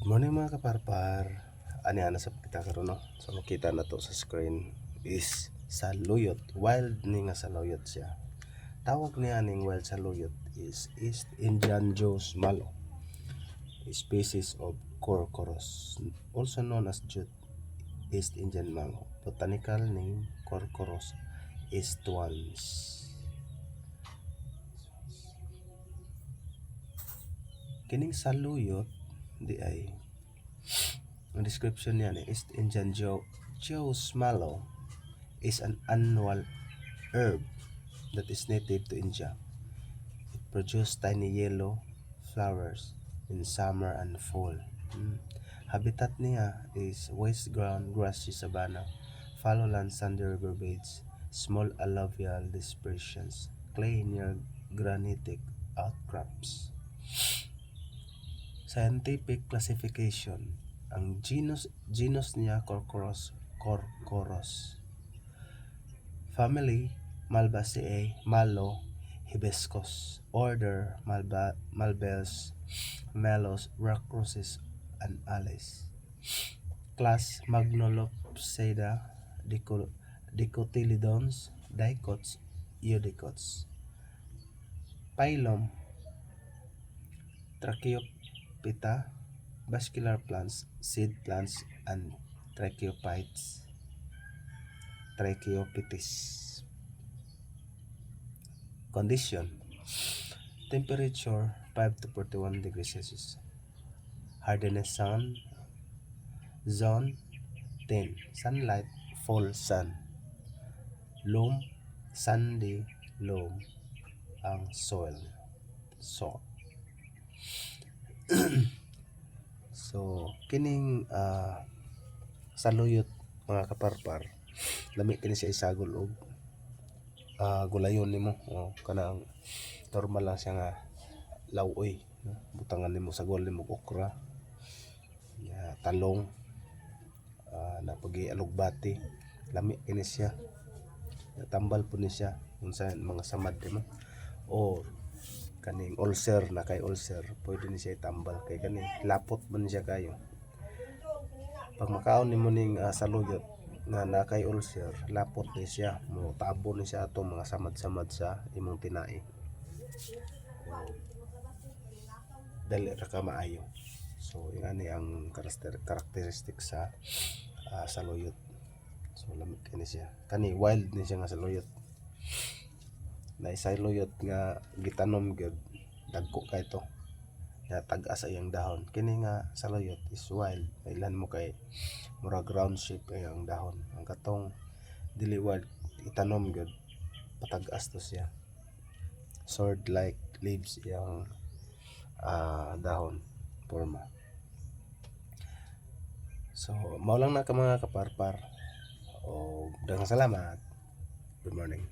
Good morning mga kaparpar. Ani ana sa kita karon no. So makita na to sa screen is saluyot. Wild ni nga saluyot siya. Tawag niya ning wild saluyot is East Indian Joe's malo. A species of Corcorus, also known as jute. East Indian mango. Botanical name Corcorus estuans. Kining saluyot di ay ang description niya ni East Indian Joe's mallow is an annual herb that is native to India. It produces tiny yellow flowers in summer and fall. Habitat niya is waste ground, grassy savanna, fallow land, sandy river beds, small alluvial dispersions, clay near granitic outcrops. Scientific classification. Ang genus niya Corcorus. Family Malvaceae, Mallo, Hibiscus. Order Malbes, Melos, Racrosis, and Alice. Class Magnolopsida, Dicotyledons, Dicots, Eodicots. Phylum Tracheophyta, vascular plants, seed plants, and Tracheophytes. Condition: temperature 5 to 41 degrees Celsius. Hardness zone 10. Sunlight, full sun. Loam, sandy loam ang soil. So kining saluyot mga kaparpar, lami kini siya isagol og gulayon nimo kanang normal lang siya nga lawoy, no? Butangan nimo sagol nimo okra, talong, na pag-alugbati, lami kini siya, tambal po ni siya unsa mga samad nimo o kaning ulcer na kay ulcer, pwede ni siya itambal kay kaning lapot man siya kayo. Pag makaon nimo ning saluyot na nakay ulcer, lapot ni siya, mo tabo ni siya atong mga samad-samad sa imong tinai. Dali ra ka maayo. So yan ang karakteristik sa saluyot. So lamig kini siya. Kani wild ni siya nga saluyot. Na saluyot nga gitanom gyud dagko kay to. Ya tag-as iyang dahon. Kini nga saluyot is wild. Ilan mo kay mura ground shape ang dahon. Ang katong dili wild itanom gyud patag-as to siya. Sword like leaves iyang dahon forma. So mao lang na ka mga kaparpar. O daghang salamat. Good morning.